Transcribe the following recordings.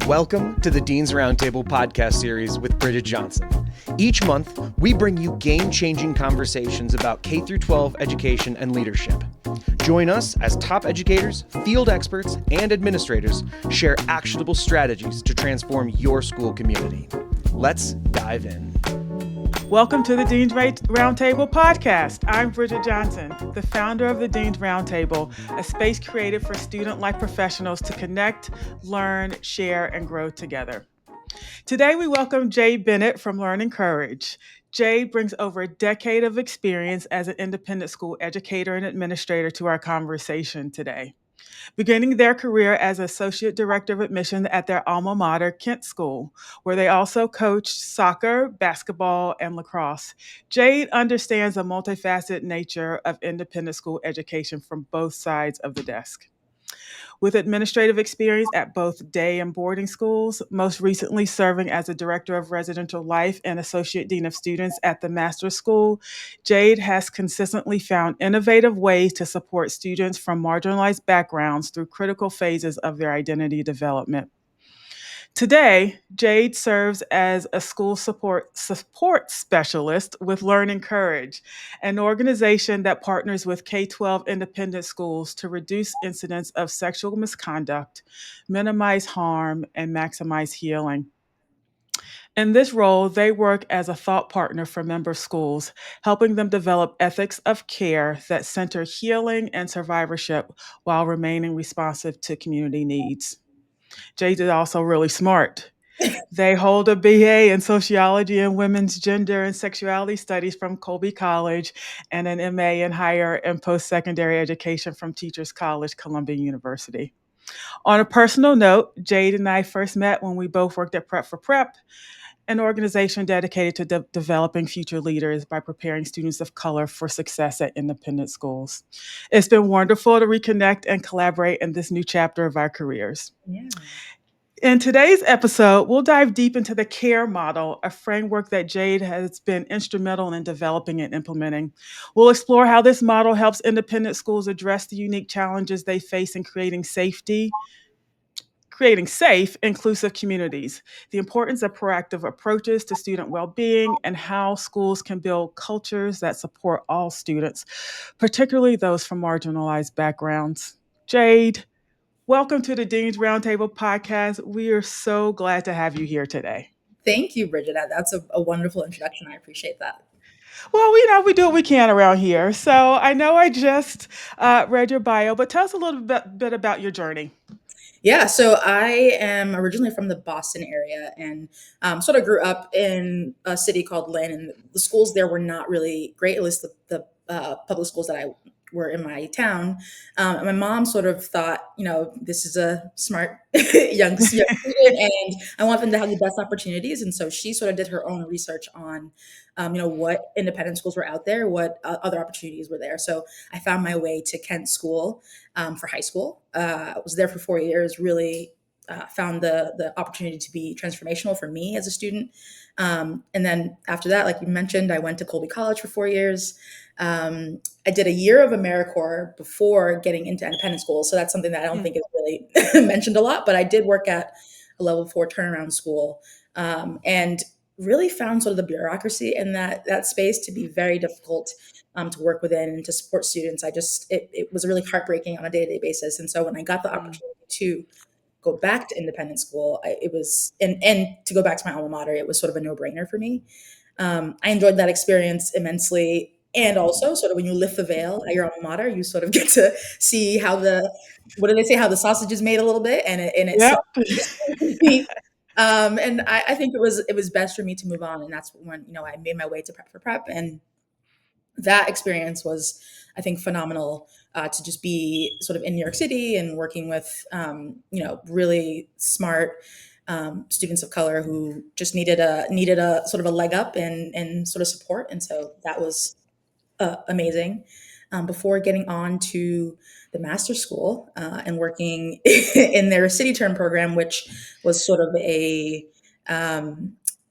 Welcome to the Dean's Roundtable podcast series with Bridget Johnson. Each month, we bring you game-changing conversations about K-12 education and leadership. Join us as top educators, field experts, and administrators share actionable strategies to transform your school community. Let's dive in. Welcome to the Dean's Roundtable podcast. I'm Bridget Johnson, the founder of the Dean's Roundtable, a space created for student-life professionals to connect, learn, share, and grow together. Today, we welcome Jade Bennett from Learning Courage. Jade brings over a decade of experience as an independent school educator and administrator to our conversation today. Beginning their career as Associate Director of Admissions at their alma mater, Kent School, where they also coached soccer, basketball, and lacrosse. Jade understands the multifaceted nature of independent school education from both sides of the desk. With administrative experience at both day and boarding schools, most recently serving as a Director of Residential Life and Associate Dean of Students at the Master's School, Jade has consistently found innovative ways to support students from marginalized backgrounds through critical phases of their identity development. Today, Jade serves as a school support specialist with Learning Courage, an organization that partners with K-12 independent schools to reduce incidents of sexual misconduct, minimize harm, and maximize healing. In this role, they work as a thought partner for member schools, helping them develop ethics of care that center healing and survivorship while remaining responsive to community needs. Jade is also really smart. They hold a BA in Sociology and Women's Gender and Sexuality Studies from Colby College and an MA in Higher and Post-Secondary Education from Teachers College, Columbia University. On a personal note, Jade and I first met when we both worked at Prep for Prep, an organization dedicated to developing future leaders by preparing students of color for success at independent schools. It's been wonderful to reconnect and collaborate in this new chapter of our careers. Yeah. In today's episode, we'll dive deep into the CARE model, a framework that Jade has been instrumental in developing and implementing. We'll explore how this model helps independent schools address the unique challenges they face in creating safe, inclusive communities, the importance of proactive approaches to student well-being, and how schools can build cultures that support all students, particularly those from marginalized backgrounds. Jade, welcome to the Dean's Roundtable podcast. We are so glad to have you here today. Thank you, Bridget. That's a wonderful introduction. I appreciate that. Well, we do what we can around here. So I know I just read your bio, but tell us a little bit about your journey. Yeah, so I am originally from the Boston area and sort of grew up in a city called Lynn, and the schools there were not really great, at least the public schools that I were in my town. And my mom sort of thought, this is a smart young student, and I want them to have the best opportunities. And so she sort of did her own research on, what independent schools were out there, what other opportunities were there. So I found my way to Kent School for high school. I was there for 4 years, really found the opportunity to be transformational for me as a student. And then after that, like you mentioned, I went to Colby College for 4 years. I did a year of AmeriCorps before getting into independent schools. So that's something that I don't think is really mentioned a lot, but I did work at a level 4 turnaround school and really found sort of the bureaucracy in that space to be very difficult to work within and to support students. It was really heartbreaking on a day-to-day basis. And so when I got the opportunity to go back to independent school, and to go back to my alma mater, it was sort of a no-brainer for me. I enjoyed that experience immensely. And also sort of when you lift the veil at your alma mater, you sort of get to see how the sausage is made a little bit. And and I think it was best for me to move on. And that's when, I made my way to Prep for Prep. And that experience was, I think, phenomenal to just be sort of in New York City and working with, really smart students of color who just needed a sort of a leg up and sort of support. And so that was amazing. Before getting on to the master's school and working in their city term program, which was sort of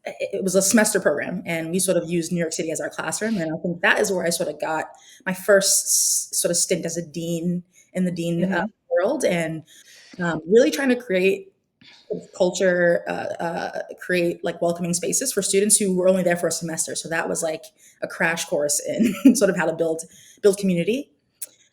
it was a semester program, and we sort of used New York City as our classroom. And I think that is where I sort of got my first sort of stint as a dean in the dean world, and really trying to create culture, create like welcoming spaces for students who were only there for a semester. So that was like a crash course in sort of how to build community.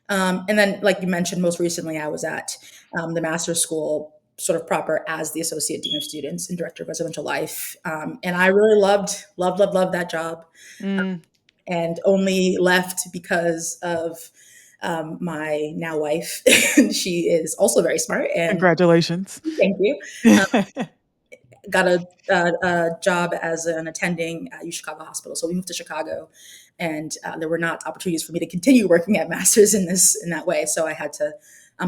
And then, like you mentioned, most recently, I was at the master's school, sort of proper as the associate dean of students and director of residential life, and I really loved that job, Mm, and only left because of my now wife. She is also very smart, and congratulations. thank you. Got a job as an attending at U Chicago Hospital. So we moved to Chicago, and there were not opportunities for me to continue working at Masters in that way. So I had to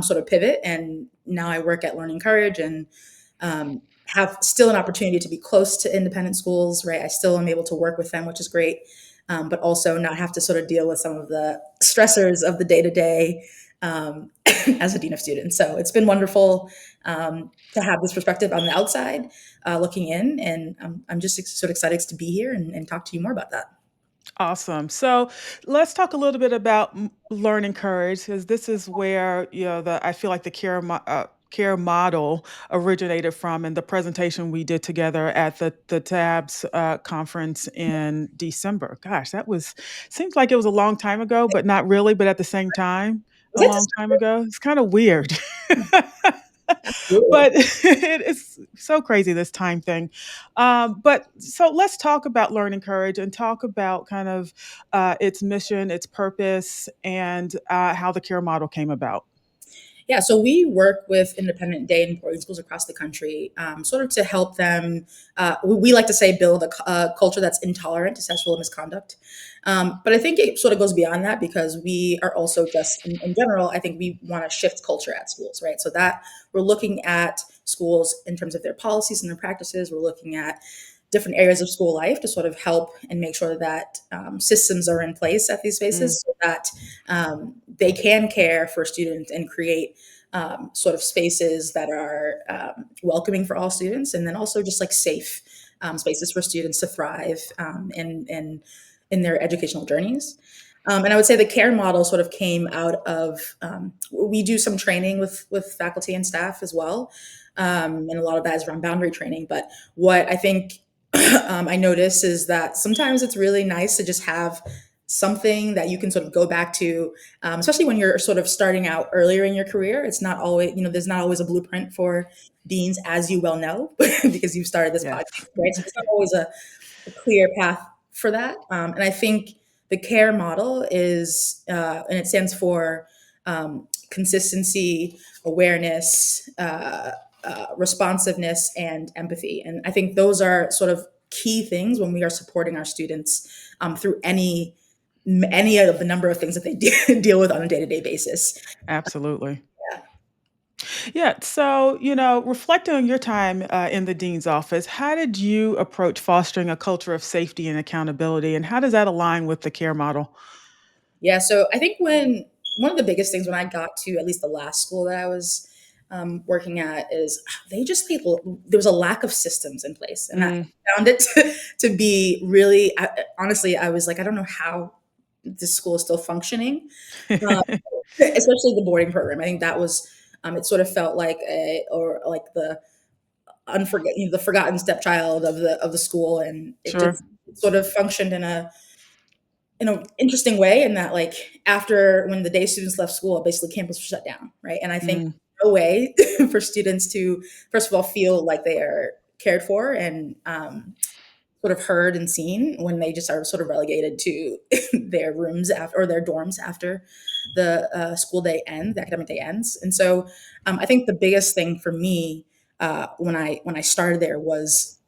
sort of pivot, and now I work at Learning Courage, and have still an opportunity to be close to independent schools. Right, I still am able to work with them, which is great, but also not have to sort of deal with some of the stressors of the day to day as a dean of students. So it's been wonderful to have this perspective on the outside looking in. And I'm just sort of excited to be here and talk to you more about that. Awesome. So let's talk a little bit about learning courage, because this is where I feel like the care model originated from, and the presentation we did together at the TABS conference in December. Gosh, that was seems like it was a long time ago, but not really. But at the same time, Was a that long time ago. It's kind of weird. absolutely? But it is so crazy, this time thing. But so let's talk about Learning Courage and talk about kind of its mission, its purpose, and how the care model came about. Yeah, so we work with independent day and boarding schools across the country, sort of to help them. We like to say build a culture that's intolerant to sexual misconduct. But I think it sort of goes beyond that, because we are also just, in general, I think we want to shift culture at schools, right? So that we're looking at schools in terms of their policies and their practices. We're looking at different areas of school life to sort of help and make sure that systems are in place at these Mm, spaces, so that they can care for students and create sort of spaces that are welcoming for all students, and then also just like safe spaces for students to thrive in their educational journeys. And I would say the care model sort of came out of we do some training with faculty and staff as well, and a lot of that is around boundary training. But what I think I notice is that sometimes it's really nice to just have something that you can sort of go back to, especially when you're sort of starting out earlier in your career. It's not always, there's not always a blueprint for deans, as you well know, because you've started this yes. podcast, right? So there's not always a clear path for that. And I think the care model is, and it stands for consistency, awareness, responsiveness, and empathy. And I think those are sort of key things when we are supporting our students through any of the number of things that they deal with on a day-to-day basis. Absolutely. Yeah. Yeah. So, reflecting on your time in the dean's office, how did you approach fostering a culture of safety and accountability? And how does that align with the care model? Yeah, so I think when one of the biggest things when I got to at least the last school that I was working at is they just there was a lack of systems in place, and I Mm, found it to be really honestly, I was like, I don't know how this school is still functioning, um, especially the boarding program. I think that was it sort of felt like the the forgotten stepchild of the school, and it sure. just sort of functioned in an interesting way, in that, like, after when the day students left school, basically campus was shut down, right? And I think Mm, no way for students to first of all feel like they are cared for and sort of heard and seen when they just are sort of relegated to their rooms after, or their dorms after the school day ends, the academic day ends. And so I think the biggest thing for me when I started there was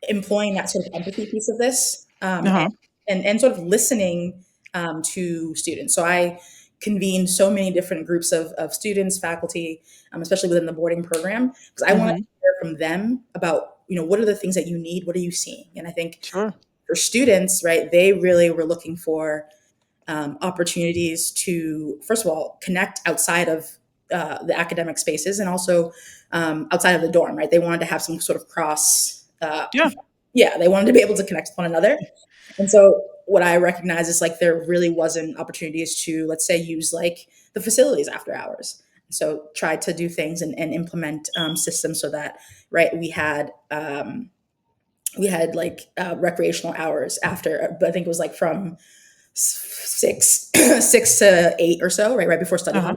employing that sort of empathy piece of this, uh-huh. and sort of listening to students. So I convened so many different groups of students, faculty, especially within the boarding program, because I wanted to Hmm. hear from them about, what are the things that you need? What are you seeing? And I think Sure. for students, right, they really were looking for opportunities to, first of all, connect outside of the academic spaces, and also outside of the dorm, right? They wanted to have some sort of Yeah. yeah, they wanted to be able to connect with one another. And so what I recognize is, like, there really wasn't opportunities to, let's say, use like the facilities after hours. So tried to do things and implement systems so that, right, we had like recreational hours after, but I think it was like from six 6 to 8 or so, right before study Uh-huh.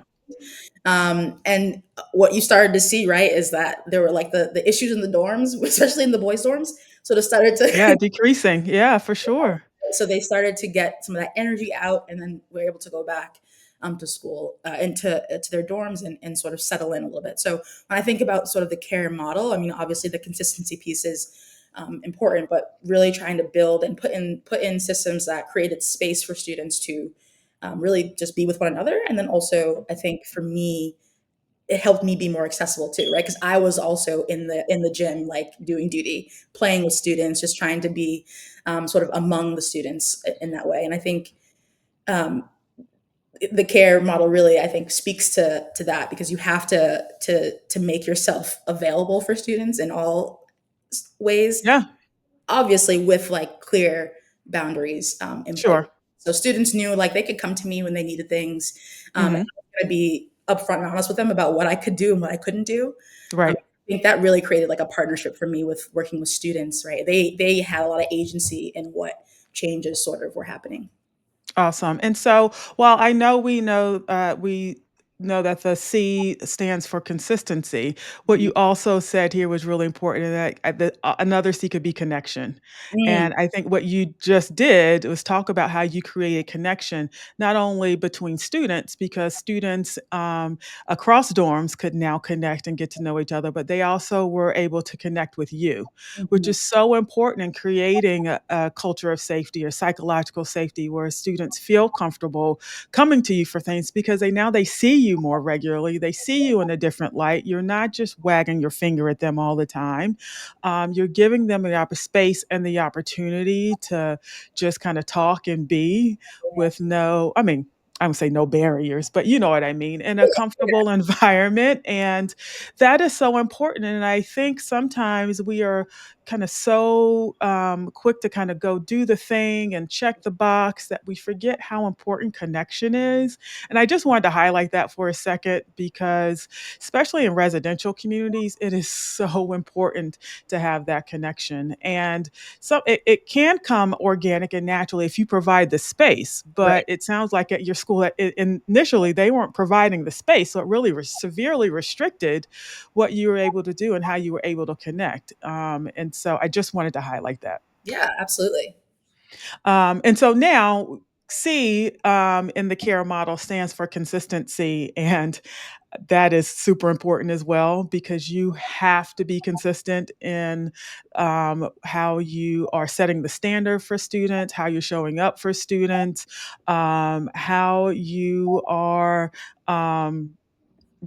hall. And what you started to see, right, is that there were like the issues in the dorms, especially in the boys' dorms. So it started Yeah, to decreasing. Yeah, for sure. so they started to get some of that energy out, and then we're able to go back to school to their dorms and sort of settle in a little bit. So when I think about sort of the care model, I mean, obviously the consistency piece is important, but really trying to build and put in systems that created space for students to really just be with one another, and then also I think for me it helped me be more accessible too, right? Because I was also in the gym, like doing duty, playing with students, just trying to be sort of among the students in that way. And I think um, the care model really, I think, speaks to that, because you have to make yourself available for students in all ways, Yeah, obviously with like clear boundaries in place. sure. So students knew like they could come to me when they needed things. And I Mhm. was going to be upfront and honest with them about what I could do and what I couldn't do. I Right. think that really created like a partnership for me with working with students. Right, they had a lot of agency in what changes sort of were happening. Awesome. And so, while I know we know that the C stands for consistency, what Mhm. you also said here was really important, and that another C could be connection. Mm, And I think what you just did was talk about how you create connection, not only between students, because students across dorms could now connect and get to know each other, but they also were able to connect with you, which mhm. is so important in creating a culture of safety or psychological safety where students feel comfortable coming to you for things because they see you more regularly. They see you in a different light. You're not just wagging your finger at them all the time. You're giving them the space and the opportunity to just kind of talk and be with I mean, I would say no barriers, but you know what I mean, in a comfortable environment. And that is so important. And I think sometimes we are kind of so quick to kind of go do the thing and check the box that we forget how important connection is. And I just wanted to highlight that for a second because, especially in residential communities, it is so important to have that connection. And so it can come organic and naturally if you provide the space. Right. But it sounds like at your school, initially, they weren't providing the space. So it really severely restricted what you were able to do and how you were able to connect. And so I just wanted to highlight that. Yeah, absolutely. And so now, C in the care model stands for consistency. And that is super important as well because you have to be consistent in how you are setting the standard for students, how you're showing up for students, how you are.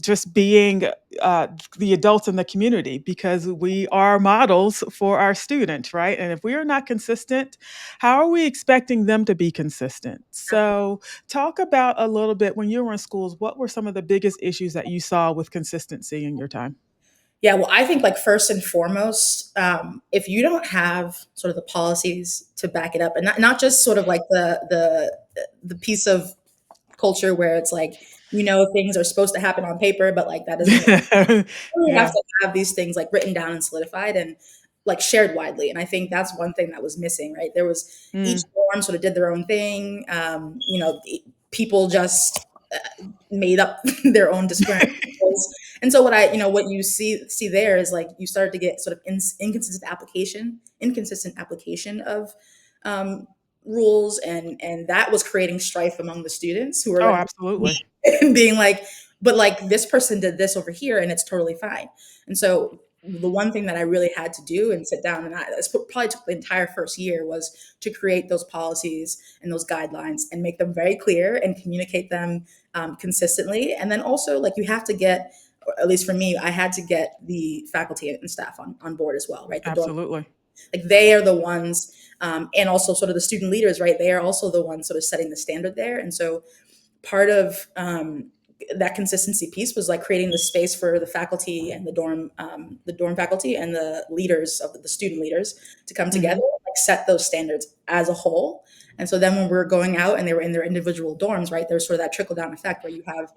Just being the adults in the community because we are models for our students, right? And if we are not consistent, how are we expecting them to be consistent? So, talk about a little bit when you were in schools, what were some of the biggest issues that you saw with consistency in your time? Yeah, well, I think like first and foremost, if you don't have sort of the policies to back it up, and not just sort of like the piece of culture where it's like things are supposed to happen on paper, but like that doesn't really have Yeah. to have these things like written down and solidified and like shared widely. And I think that's one thing that was missing, right? There was each Mm. dorm sort of did their own thing. People just made up their own disciplinary rules. And so what you see there is like you started to get sort of inconsistent application of um, rules, and that was creating strife among the students who were Oh, then absolutely. being like, but like this person did this over here and it's totally fine. And so the one thing that I really had to do and sit down, and this probably took the entire first year, was to create those policies and those guidelines and make them very clear and communicate them consistently. And then also like you have to get, or at least for me, I had to get the faculty and staff on board as well, right? The dorm, Absolutely. like they are the ones, and also sort of the student leaders, right? They are also the ones sort of setting the standard there. And so part of that consistency piece was like creating the space for the faculty and the dorm faculty and the leaders of the student leaders to come together, Hmm. like set those standards as a whole. And so then when we were going out and they were in their individual dorms, right, there's sort of that trickle down effect where you have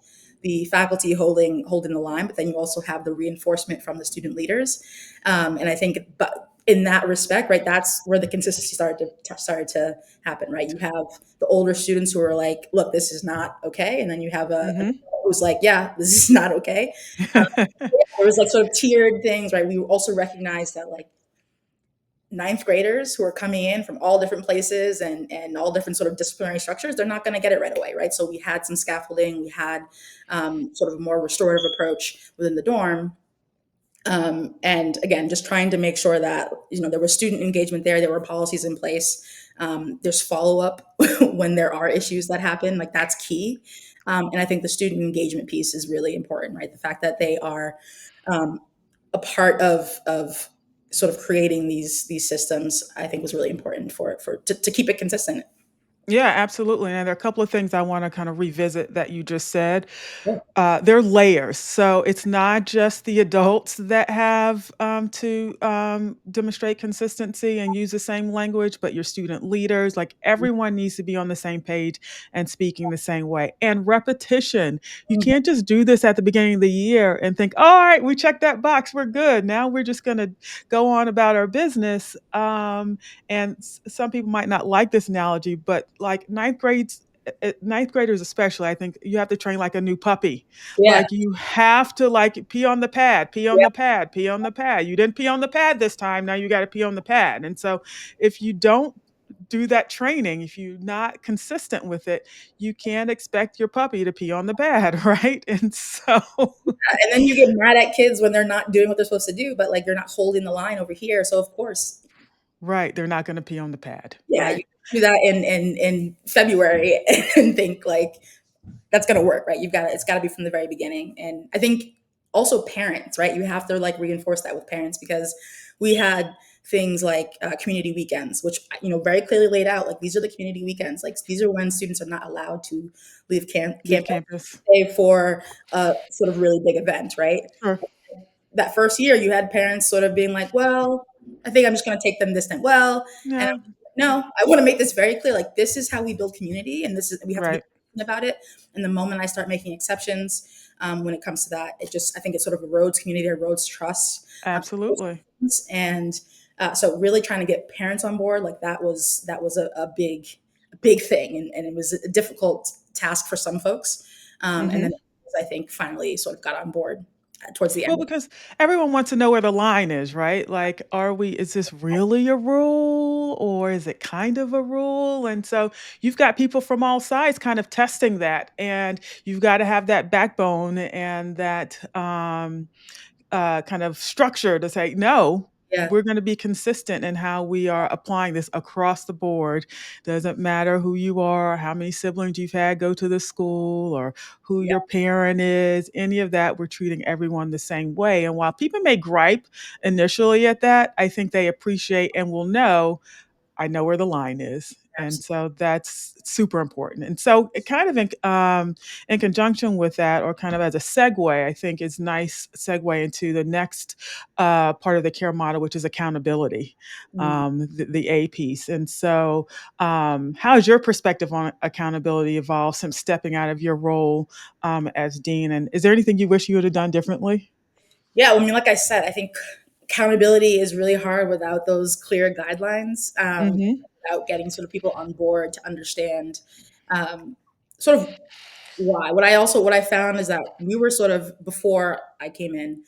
the faculty holding the line, but then you also have the reinforcement from the student leaders. And I think, but in that respect, right, that's where the consistency started to happen, right? You have the older students who are like, look, this is not okay. And then you have a Mhm. who's like, yeah, this is not okay. There was like sort of tiered things, right? We also recognized that like ninth graders who are coming in from all different places and all different sort of disciplinary structures, they're not going to get it right away, right? So we had some scaffolding, we had sort of a more restorative approach within the dorm. And again, just trying to make sure that, there was student engagement there were policies in place. There's follow-up when there are issues that happen, like that's key. And I think the student engagement piece is really important, right? The fact that they are a part of sort of creating these systems, I think was really important to keep it consistent. Yeah, absolutely. And there are a couple of things I want to kind of revisit that you just said. Yeah. There are layers. So it's not just the adults that have to demonstrate consistency and use the same language, but your student leaders, like everyone needs to be on the same page and speaking the same way. And repetition. You Mhm. can't just do this at the beginning of the year and think, all right, we checked that box, we're good. Now we're just going to go on about our business. And some people might not like this analogy, but like ninth graders especially, I think you have to train like a new puppy. Yeah. Like you have to like pee on the pad, pee on Yeah. the pad, pee on the pad. You didn't pee on the pad this time. Now you got to pee on the pad. And so if you don't do that training, if you're not consistent with it, you can't expect your puppy to pee on the pad, right? And so And then you get mad at kids when they're not doing what they're supposed to do, but like you're not holding the line over here. So of course, right, they're not going to pee on the pad, yeah, you right? do that in February and think like that's gonna work, right? It's gotta be from the very beginning. And I think also parents, right? You have to like reinforce that with parents because we had things like community weekends, which very clearly laid out like these are the community weekends. Like these are when students are not allowed to leave Leave campus campus. for a sort of really big event, right? Sure. That first year, you had parents sort of being like, "Well, I think I'm just going to take them this time." Well, and No, no, I want to make this very clear. Like this is how we build community, and this is we have to be right. consistent about it. And the moment I start making exceptions when it comes to that, I think it sort of erodes community, erodes trust, Absolutely. and so really trying to get parents on board, like that was a big thing, and it was a difficult task for some folks, and Mhm. then I think finally sort of got on board towards the Well, end. because everyone wants to know where the line is, right? Like, is this really a rule or is it kind of a rule? And so you've got people from all sides kind of testing that. And you've got to have that backbone and that kind of structure to say, no, Yeah. we're going to be consistent in how we are applying this across the board. Doesn't matter who you are, or how many siblings you've had go to the school, or who Yeah. your parent is, any of that, we're treating everyone the same way. And while people may gripe initially at that, I think they appreciate and will know I know where the line is. And Absolutely. so that's super important. And so it kind of in conjunction with that, or kind of as a segue, I think is nice segue into the next part of the care model, which is accountability, Mm. the A piece. And so how has your perspective on accountability evolved since stepping out of your role as dean? And is there anything you wish you would have done differently? Yeah, well, I mean, like I said, I think accountability is really hard without those clear guidelines, Hmm. without getting sort of people on board to understand um, sort of why. What I found is that we were sort of before I came in.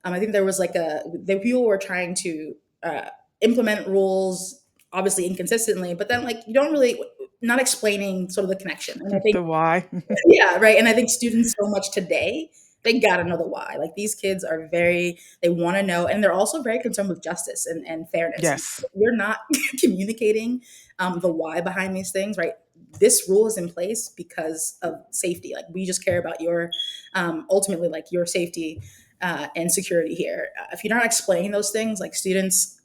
I think there was like the people were trying to uh, implement rules, obviously inconsistently, but then like you don't really not explaining sort of the connection. And I think The why? yeah, right. And I think students so much today, they gotta know the why. Like these kids are they want to know, and they're also very concerned with justice and fairness. And Yes. if you're not communicating the why behind these things, right? This rule is in place because of safety. Like we just care about your, ultimately, like your safety and security here. If you're not explaining those things, like students,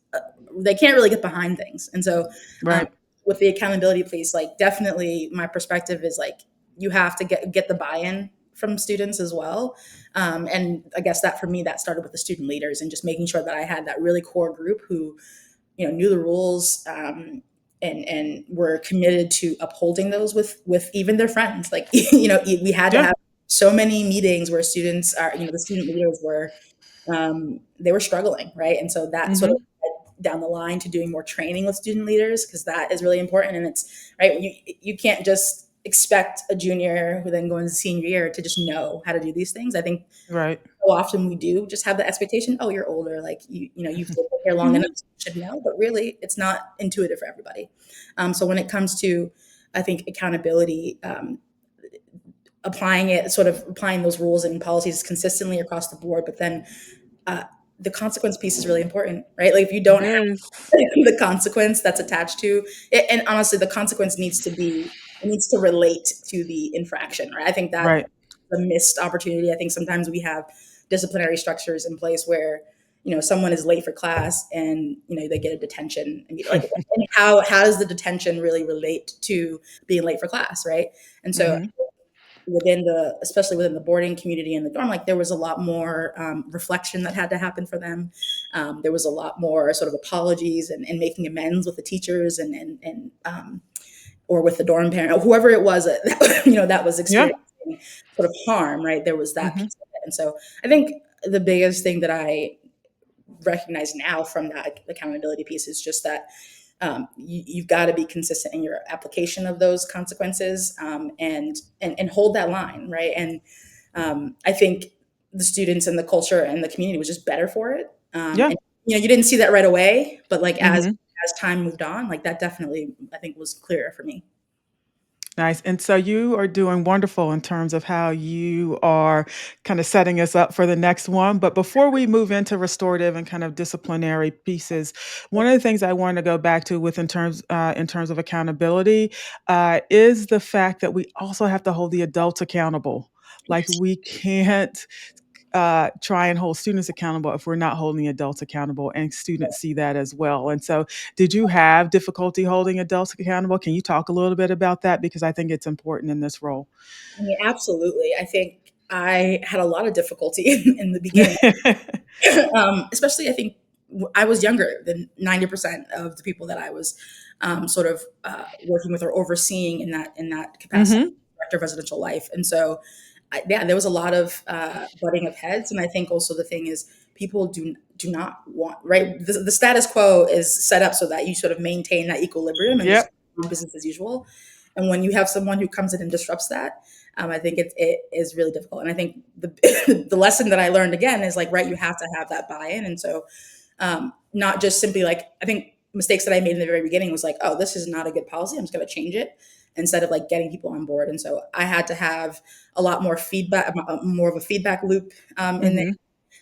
they can't really get behind things. And so, um, Right. with the accountability piece, like definitely my perspective is like you have to get the buy-in from students as well. And I guess that for me, that started with the student leaders and just making sure that I had that really core group who, knew the rules and were committed to upholding those with even their friends. Like, we had to Yeah. have so many meetings where students are, the student leaders were, they were struggling, right? And so that sort of Hmm. led down the line to doing more training with student leaders, because that is really important. And it's right, you can't just expect a junior who then goes into senior year to just know how to do these things. I think Right. so often we do just have the expectation, oh, you're older, like you've lived here long enough, Hmm. so you should know. But really, it's not intuitive for everybody. So when it comes to, I think, accountability, applying those rules and policies consistently across the board, but then uh, the consequence piece is really important, right? Like if you It don't have is. the consequence that's attached to it, and honestly, the consequence needs to relate to the infraction, right? I think that's Right. the missed opportunity. I think sometimes we have disciplinary structures in place where someone is late for class and they get a detention, and like, and how does the detention really relate to being late for class, right? And so Hmm. especially within the boarding community and the dorm, like there was a lot more reflection that had to happen for them. There was a lot more sort of apologies and making amends with the teachers and or with the dorm parent or whoever it was that that was Yeah. experiencing sort of harm, right? There was that Hmm. piece of it. And so I think the biggest thing that I recognize now from that accountability piece is just that you've got to be consistent in your application of those consequences, and hold that line, right? And I think the students and the culture and the community was just better for it. Yeah. And you didn't see that right away, but like Hmm. as time moved on, like that definitely I think was clearer for me. Nice. And so you are doing wonderful in terms of how you are kind of setting us up for the next one. But before we move into restorative and kind of disciplinary pieces, one of the things I want to go back to with in terms of accountability is the fact that we also have to hold the adults accountable. Like we can't try and hold students accountable if we're not holding adults accountable, and students see that as well. And so, did you have difficulty holding adults accountable? Can you talk a little bit about that? Because I think it's important in this role. I mean, absolutely. I think I had a lot of difficulty in the beginning, especially I think I was younger than 90% of the people that I was sort of working with or overseeing in that capacity, Hmm. director of residential life. And so, yeah, there was a lot of butting of heads. And I think also the thing is people do not want, right. The status quo is set up so that you sort of maintain that equilibrium and just Yep. do business as usual. And when you have someone who comes in and disrupts that, I think it is really difficult. And I think the lesson that I learned again is like, right, you have to have that buy-in. And so not just simply like, I think mistakes that I made in the very beginning was like, oh, this is not a good policy, I'm just going to change it, instead of like getting people on board. And so I had to have a lot more feedback, more of a feedback loop in there. Hmm.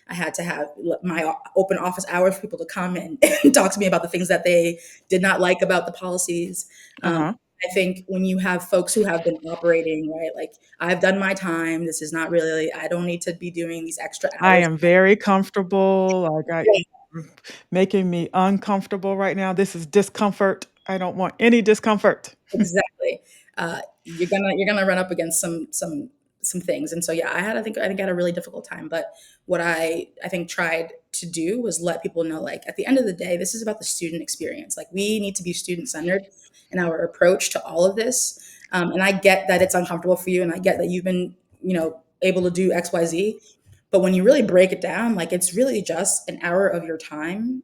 I had to have my open office hours for people to come and talk to me about the things that they did not like about the policies. Um, Uh-huh. I think when you have folks who have been operating, right, like I've done my time, this is not really, I don't need to be doing these extra I hours. am very comfortable. You're making me uncomfortable right now. This is discomfort. I don't want any discomfort. Exactly. You're gonna run up against some things, and so yeah, I think I had a really difficult time. But what I think tried to do was let people know, like at the end of the day, this is about the student experience. Like we need to be student centered in our approach to all of this. And I get that it's uncomfortable for you, and I get that you've been able to do X Y Z. But when you really break it down, like it's really just an hour of your time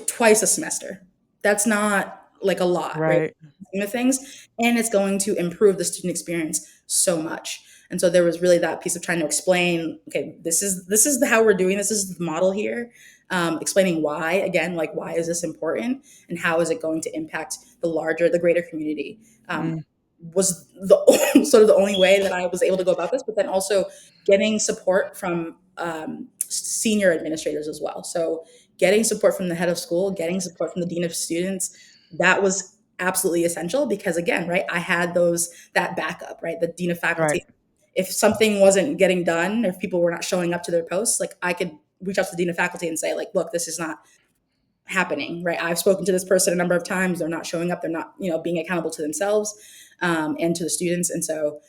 twice a semester. That's not like a lot, right? Right. Scheme of things, and it's going to improve the student experience so much. And so there was really that piece of trying to explain, okay, this is how we're doing. This is the model here. Explaining why, again, like why is this important, and how is it going to impact the greater community. Mm. Was the sort of the only way that I was able to go about this, but then also getting support from senior administrators as well. So getting support from the head of school, getting support from the dean of students, that was absolutely essential because again, right, I had that backup, right? The dean of Right. faculty. If something wasn't getting done, if people were not showing up to their posts, like I could reach out to the dean of faculty and say, like, look, this is not happening, right? I've spoken to this person a number of times. They're not showing up. They're not, being accountable to themselves and to the students. And so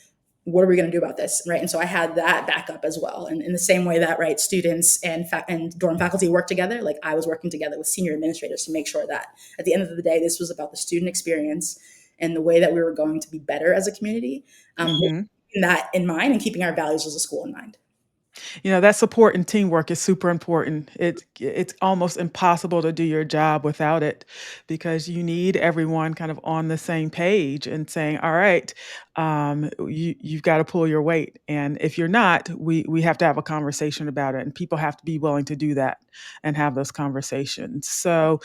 what are we going to do about this, right? And so I had that backup as well. And in the same way that, right, students and dorm faculty work together, like I was working together with senior administrators to make sure that at the end of the day, this was about the student experience and the way that we were going to be better as a community, Hmm. keeping that in mind and keeping our values as a school in mind. That support and teamwork is super important. It's almost impossible to do your job without it because you need everyone kind of on the same page and saying, "All right, you've got to pull your weight." And if you're not, we have to have a conversation about it, and people have to be willing to do that and have those conversations. So,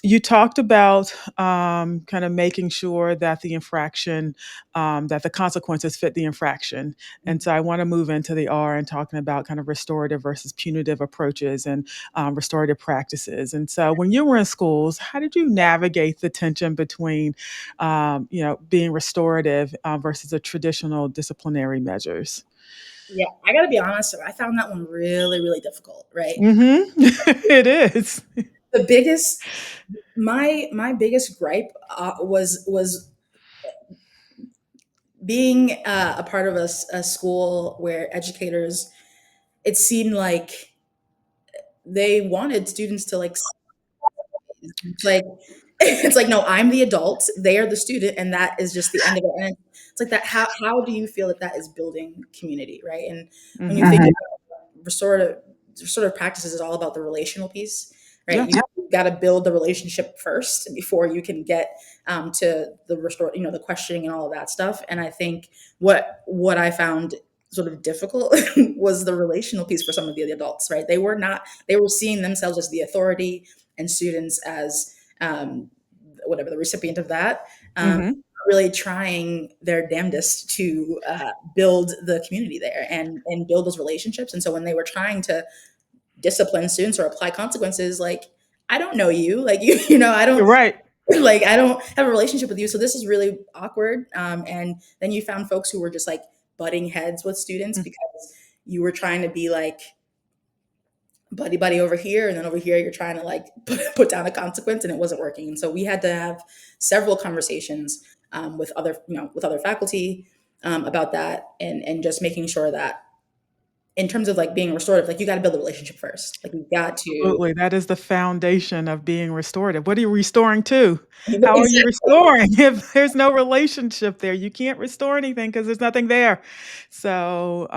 you talked about kind of making sure that the infraction, that the consequences fit the infraction. And so I want to move into the R and talking about kind of restorative versus punitive approaches and restorative practices. And so when you were in schools, how did you navigate the tension between, being restorative versus the traditional disciplinary measures? Yeah, I got to be honest. I found that one really, really difficult. Right. It is. The biggest, my biggest gripe was being a part of a school where educators, it seemed like they wanted students to like, it's like, it's like, no, I'm the adult, they are the student, and that is just the end of it. And it's like that. How do you feel that that is building community, right? And when you Hmm. think about restorative practices, is all about the relational piece, right? Yeah. You've got to build the relationship first before you can get to the restore, the questioning and all of that stuff. And I think what I found sort of difficult was the relational piece for some of the adults, right? They were seeing themselves as the authority and students as whatever the recipient of that, Hmm. really trying their damnedest to build the community there and build those relationships. And so when they were trying to discipline students or apply consequences, like, I don't know you, like, I You're don't, right. like, I don't have a relationship with you, so this is really awkward. And then you found folks who were just like butting heads with students because you were trying to be like buddy buddy over here, and then over here you're trying to like put down a consequence, and it wasn't working. And so we had to have several conversations with other faculty about that, and just making sure that in terms of like being restorative, like, you got to build a relationship first. Like, you've got to Absolutely. That is the foundation of being restorative. What are you restoring to? How are you exactly. restoring if there's no relationship there? You can't restore anything because there's nothing there. So,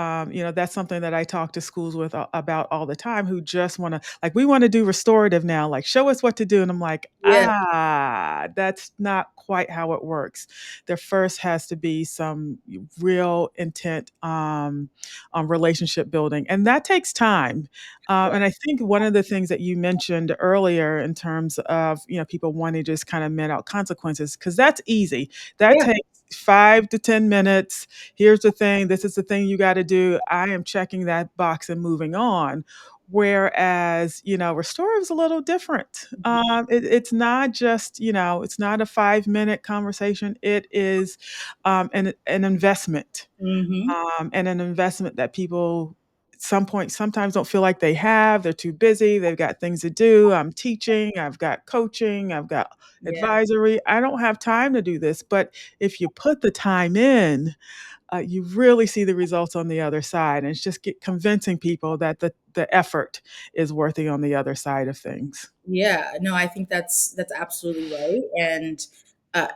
that's something that I talk to schools with about all the time who just want to, like, we want to do restorative now, like, show us what to do. And I'm like, Yeah. that's not quite how it works. There first has to be some real intent on relationship building, and that takes time. And I think one of the things that you mentioned earlier in terms of, people wanting to just kind of met out consequences, because that's easy. That Yeah. takes 5 to 10 minutes. Here's the thing. This is the thing you got to do. I am checking that box and moving on. Whereas, restorative is a little different. It's not just, it's not a 5-minute conversation. It is an investment, Hmm. and an investment that people at some point sometimes don't feel like they have. They're too busy. They've got things to do. I'm teaching. I've got coaching. I've got Yeah. advisory. I don't have time to do this. But if you put the time in, you really see the results on the other side. And it's just convincing people that the effort is worthy on the other side of things. Yeah, no, I think that's absolutely right. And uh,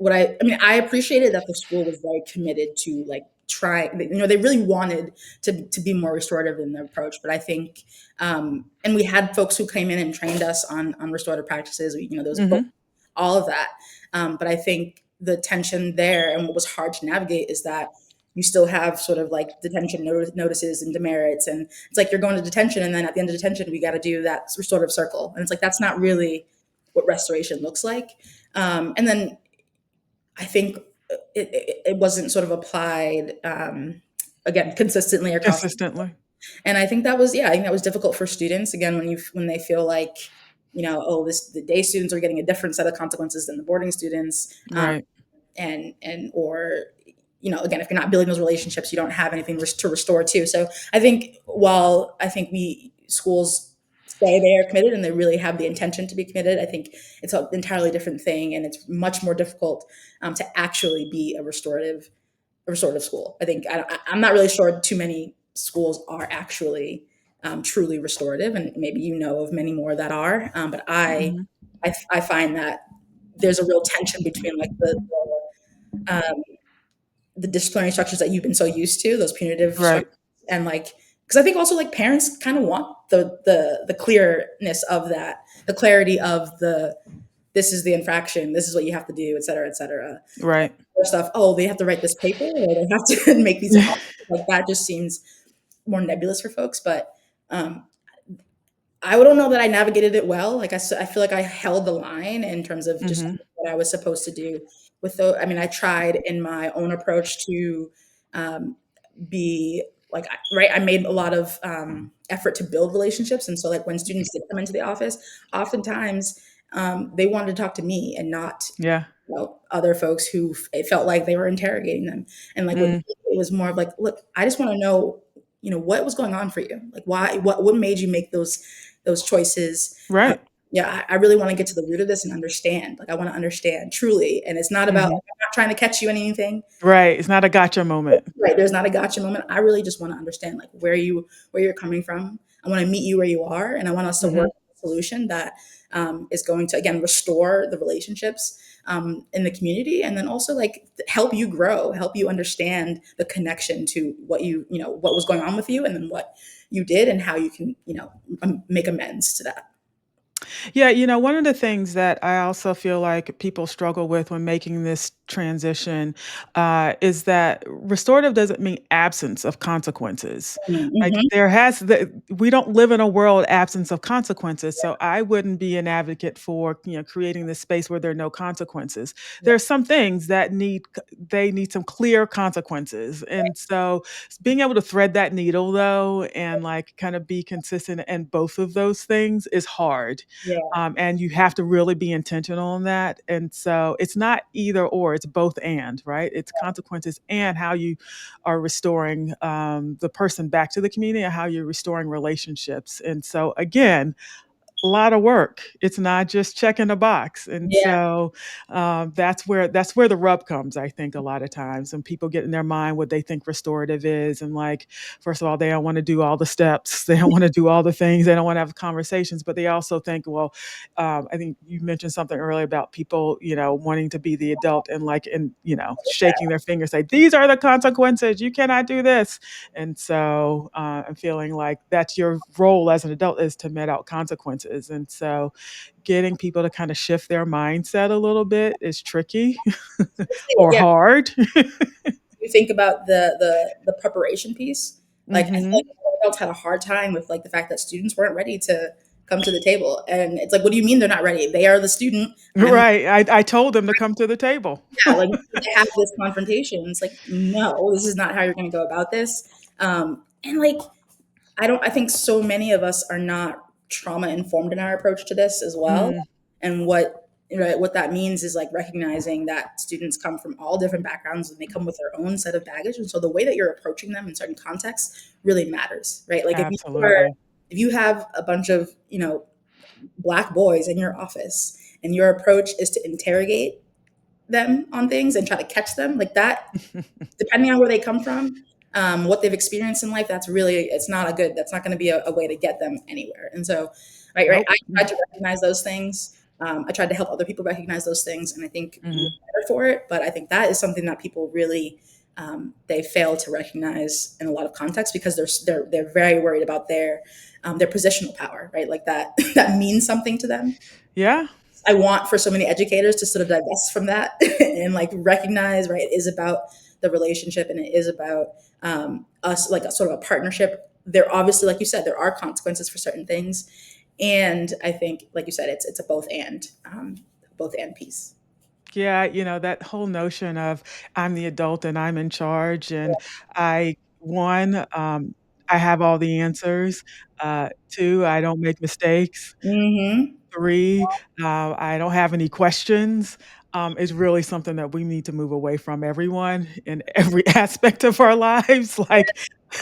I mean, I appreciated that the school was very committed to like try. They really wanted to be more restorative in their approach. But I think, and we had folks who came in and trained us on restorative practices. Those books, Hmm. all of that. But I think the tension there and what was hard to navigate is that you still have sort of like detention notices and demerits, and it's like you're going to detention, and then at the end of detention we got to do that restorative circle, and it's like that's not really what restoration looks like. And then I think it wasn't sort of applied again consistently across. Consistently. And I think that was, yeah, I think that was difficult for students again when they feel like, oh, the day students are getting a different set of consequences than the boarding students. Right. And or again, if you're not building those relationships, you don't have anything to restore to. So I think, while I think we schools say they are committed and they really have the intention to be committed, I think it's an entirely different thing, and it's much more difficult to actually be a restorative school. I think I'm not really sure too many schools are actually truly restorative, and maybe of many more that are. But Mhm. I find that there's a real tension between like um, the disciplinary structures that you've been so used to, those punitive Right. structures, and like because I think also like parents kind of want the clearness of that, the clarity of the this is the infraction, this is what you have to do, et cetera, et cetera. Right. Other stuff, oh, they have to write this paper or they have to make these like that just seems more nebulous for folks. But um, I don't know that I navigated it well. Like I feel like I held the line in terms of just Mhm. what I was supposed to do with the. I mean, I tried in my own approach to um, be like right. I made a lot of effort to build relationships, and so like when students did come into the office, oftentimes they wanted to talk to me and not Yeah. other folks who it felt like they were interrogating them. And like with me, Mm. it was more of like, look, I just want to know, what was going on for you? Like why, what made you make those choices? Uh, Right. yeah, I really want to get to the root of this and understand. Like I want to understand truly. And it's not about Mhm. I'm not trying to catch you in anything. Right. It's not a gotcha moment. Right. There's not a gotcha moment. I really just want to understand like where you're coming from. I want to meet you where you are, and I want us to work Mhm. on a solution that is going to again restore the relationships in the community, and then also like help you grow, help you understand the connection to what what was going on with you, and then what you did, and how you can make amends to that. Yeah, one of the things that I also feel like people struggle with when making this transition is that restorative doesn't mean absence of consequences. Like Mm-hmm. we don't live in a world absence of consequences. So I wouldn't be an advocate for creating this space where there are no consequences. There are some things that they need some clear consequences, and so being able to thread that needle though and like kind of be consistent in both of those things is hard, Yeah, and you have to really be intentional in that. And so it's not either or, it's both and, right? It's consequences and how you are restoring the person back to the community and how you're restoring relationships. And so, again, a lot of work. It's not just checking a box, and yeah, so that's where the rub comes. I think a lot of times, when people get in their mind what they think restorative is, and like, first of all, they don't want to do all the steps, they don't want to do all the things, they don't want to have conversations, but they also think, well, I think you mentioned something earlier about people, wanting to be the adult and like, and shaking their fingers, say, these are the consequences. You cannot do this. And so I'm feeling like that's your role as an adult, is to met out consequences. And so getting people to kind of shift their mindset a little bit is tricky or yeah. hard. You think about the preparation piece, like I feel like Hmm. adults had a hard time with like the fact that students weren't ready to come to the table, and it's like, what do you mean they're not ready? They are the student. I'm Right. I told them to come to the table. Yeah, like to have this confrontation. It's like, no, this is not how you're going to go about this. And like, I think so many of us are not trauma informed in our approach to this as well. Mm, And what that means is like recognizing that students come from all different backgrounds and they come with their own set of baggage. And so the way that you're approaching them in certain contexts really matters, right? Like absolutely. if you have a bunch of, black boys in your office and your approach is to interrogate them on things and try to catch them like that, depending on where they come from, what they've experienced in life, that's not going to be a way to get them anywhere. And so, right, Nope. I tried to recognize those things. I tried to help other people recognize those things, and I think we Hmm. were better for it. But I think that is something that people really they fail to recognize in a lot of contexts because they're very worried about their positional power, right? Like that that means something to them. Yeah. I want for so many educators to sort of divest from that and like recognize, right, it is about the relationship and it is about us, like a sort of a partnership. There obviously, like you said, there are consequences for certain things, and I think, like you said, it's a both and piece. Yeah, that whole notion of I'm the adult and I'm in charge, and I one, I have all the answers. Two, I don't make mistakes. Hmm. 3, I don't have any questions, is really something that we need to move away from, everyone in every aspect of our lives. Like,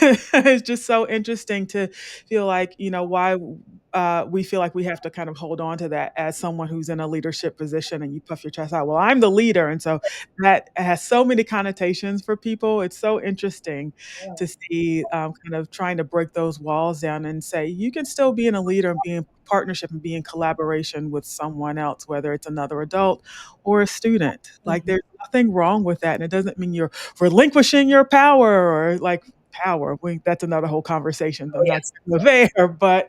It's just so interesting to feel like, why we feel like we have to kind of hold on to that as someone who's in a leadership position and you puff your chest out. Well, I'm the leader. And so that has so many connotations for people. It's so interesting Yeah. to see kind of trying to break those walls down and say, you can still be in a leader and be in partnership and be in collaboration with someone else, whether it's another adult or a student. Like Mhm. there's nothing wrong with that. And it doesn't mean you're relinquishing your power or like power. That's another whole conversation. Oh, I'm not yes. going there, but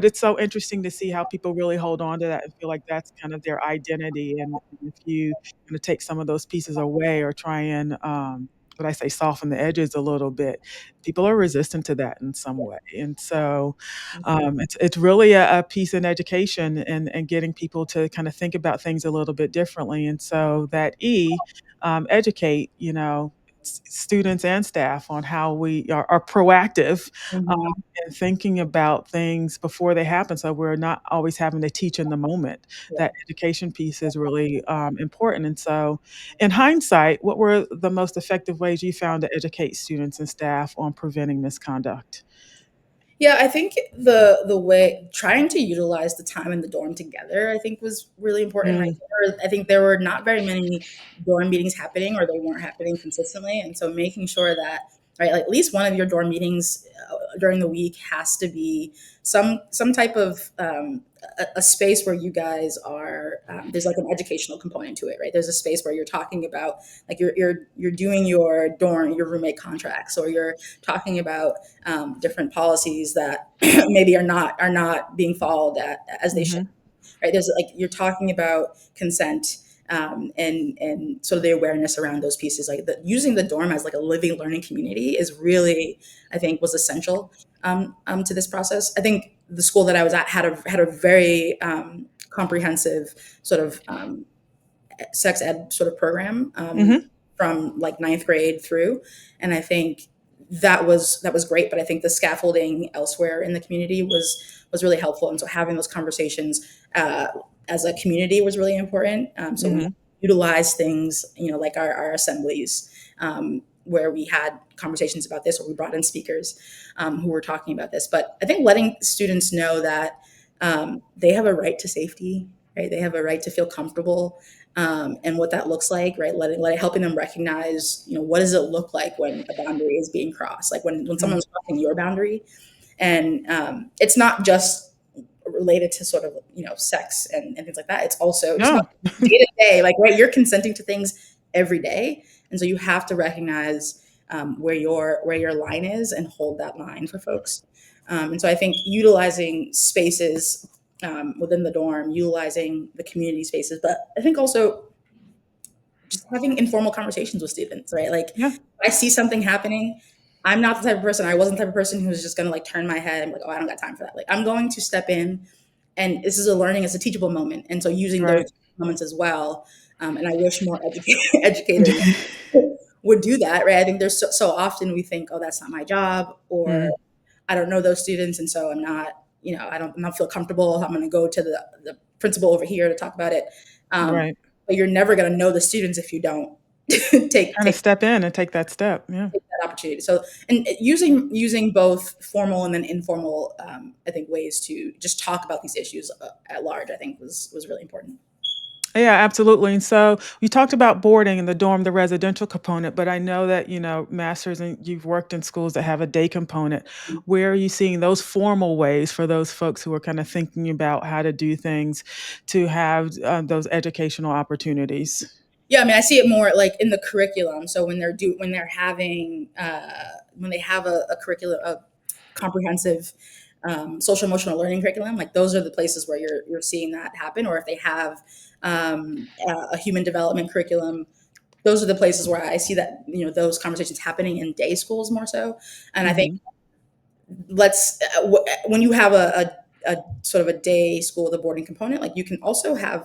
it's so interesting to see how people really hold on to that and feel like that's kind of their identity. And if you kind of take some of those pieces away or try and what I say, soften the edges a little bit, people are resistant to that in some way. And so it's really a piece in education and getting people to kind of think about things a little bit differently. And so that educate, students and staff on how we are proactive Mhm. in thinking about things before they happen. So we're not always having to teach in the moment. Yeah. That education piece is really important. And so, in hindsight, what were the most effective ways you found to educate students and staff on preventing misconduct? Yeah, I think the way trying to utilize the time in the dorm together, I think was really important, right? Mm, I think there were not very many dorm meetings happening, or they weren't happening consistently, and so making sure that, right, like at least one of your dorm meetings during the week has to be some type of a space where you guys are. There's like an educational component to it, right? There's a space where you're talking about like you're doing your dorm, your roommate contracts, or you're talking about different policies that maybe are not being followed as they should. mhm. Right? There's like you're talking about consent and sort of the awareness around those pieces. Like using the dorm as like a living learning community is really, I think, was essential to this process. I think the school that I was at had a very comprehensive sort of sex ed sort of program Mhm. from like ninth grade through, and I think that was great. But I think the scaffolding elsewhere in the community was really helpful, and so having those conversations as a community was really important. So we Mhm. utilize things, like our assemblies. Where we had conversations about this, or we brought in speakers who were talking about this. But I think letting students know that they have a right to safety, right? They have a right to feel comfortable, and what that looks like, right? Helping them recognize, what does it look like when a boundary is being crossed, like when Mhm. someone's crossing your boundary, and it's not just related to sort of sex and things like that. It's Yeah. not day to day, like right. You're consenting to things every day, and so you have to recognize where your line is and hold that line for folks. And so I think utilizing spaces within the dorm, utilizing the community spaces, but I think also just having informal conversations with students, right? Like Yeah. if I see something happening, I'm not the type of person, I wasn't the type of person who was just gonna like turn my head and be like, oh, I don't got time for that. Like I'm going to step in, and this is a learning, it's a teachable moment. And so using those Right. moments as well. And I wish more educators would do that, right? I think there's so often we think, oh, that's not my job, or Mm, I don't know those students, and so I'm not, I don't feel comfortable. I'm going to go to the principal over here to talk about it. Um, right. but you're never going to know the students if you don't take Kinda take step in and take that step. Yeah. that opportunity. So, and using both formal and then informal, I think ways to just talk about these issues at large, I think was really important. Yeah, absolutely. And so you talked about boarding in the dorm, the residential component, but I know that, masters and you've worked in schools that have a day component. Where are you seeing those formal ways for those folks who are kind of thinking about how to do things to have those educational opportunities? Yeah, I mean, I see it more like in the curriculum. So when they're having when they have a curriculum, a comprehensive social emotional learning curriculum, like those are the places where you're seeing that happen. Or if they have a human development curriculum, those are the places where I see that those conversations happening in day schools more so. And I think Mhm. when you have a sort of a day school with a boarding component, like you can also have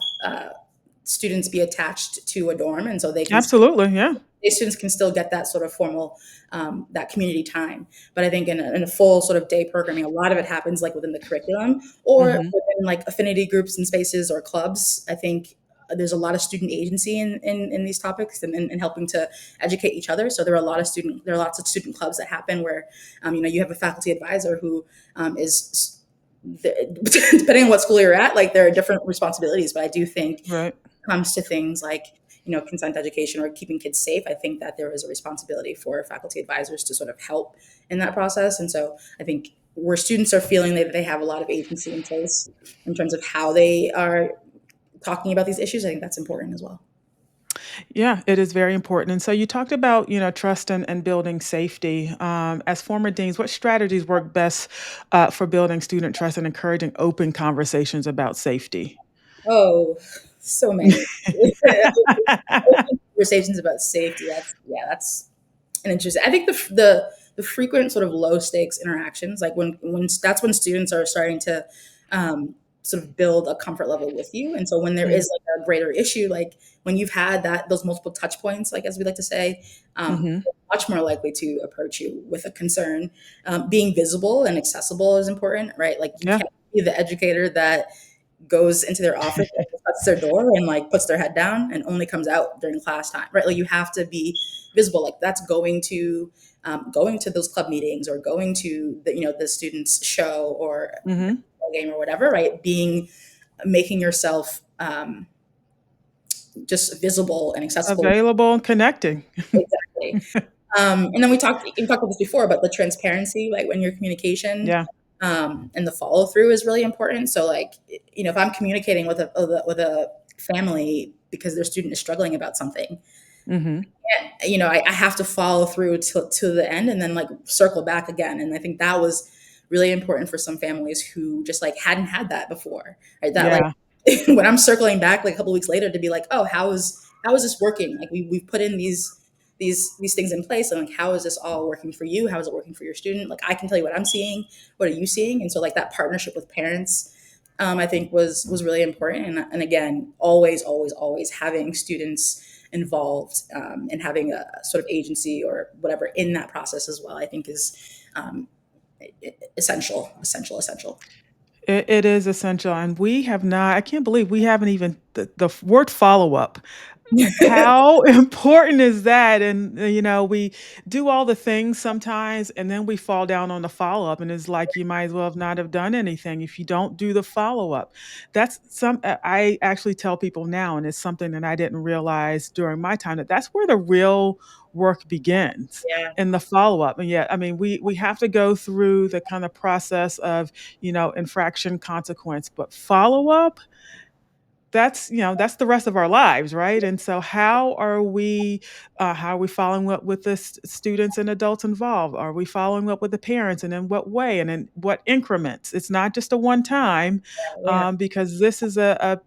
students be attached to a dorm, and so Absolutely. Yeah. students can still get that sort of formal that community time. But I think in a full sort of day programming, a lot of it happens like within the curriculum or Mhm. within like affinity groups and spaces or clubs. I think there's a lot of student agency in these topics and helping to educate each other. So there are lots of student clubs that happen where, you have a faculty advisor who is depending on what school you're at, like there are different responsibilities. But I do think Right. comes to things like, consent education or keeping kids safe, I think that there is a responsibility for faculty advisors to sort of help in that process. And so I think where students are feeling that they have a lot of agency in place in terms of how they are talking about these issues, I think that's important as well. Yeah, it is very important. And so you talked about, trust and building safety. As former deans, what strategies work best for building student trust and encouraging open conversations about safety? Oh, so many conversations about safety. That's an interesting. I think the frequent sort of low stakes interactions, like when that's when students are starting to sort of build a comfort level with you. And so when there is like a greater issue, like when you've had those multiple touch points, like as we like to say, Hmm. much more likely to approach you with a concern. Being visible and accessible is important, right? Like you Yeah. can't be the educator that goes into their office, and shuts their door, and like puts their head down, and only comes out during class time, right? Like you have to be visible. Like that's going to those club meetings or going to the students' show or Hmm. game or whatever, right? Making yourself just visible and accessible. Available and connecting. Exactly. And then we talked about this before, but the transparency, like when your communication Yeah. and the follow through is really important. So like, if I'm communicating with a family because their student is struggling about something, Hmm. I have to follow through to the end and then like circle back again. And I think that was really important for some families who just like hadn't had that before, right? That Yeah. like when I'm circling back like a couple of weeks later to be like, oh, how is this working? Like we've put in these things in place, and like how is this all working for you? How is it working for your student? Like I can tell you what I'm seeing. What are you seeing? And so like that partnership with parents, I think was really important. And again, always having students involved and having a sort of agency or whatever in that process as well, I think is essential. It is essential. And we have not, I can't believe we haven't even, the word follow up. How important is that? And, we do all the things sometimes, and then we fall down on the follow-up, and it's like you might as well have not have done anything if you don't do the follow-up. That's I actually tell people now, and it's something that I didn't realize during my time, that that's where the real work begins, Yeah. in the follow-up. And yet, I mean, we have to go through the kind of process of, infraction, consequence, but follow-up, that's the rest of our lives, right? And so how are we following up with the students and adults involved? Are we following up with the parents, and in what way, and in what increments? It's not just a one time, Yeah. because this is a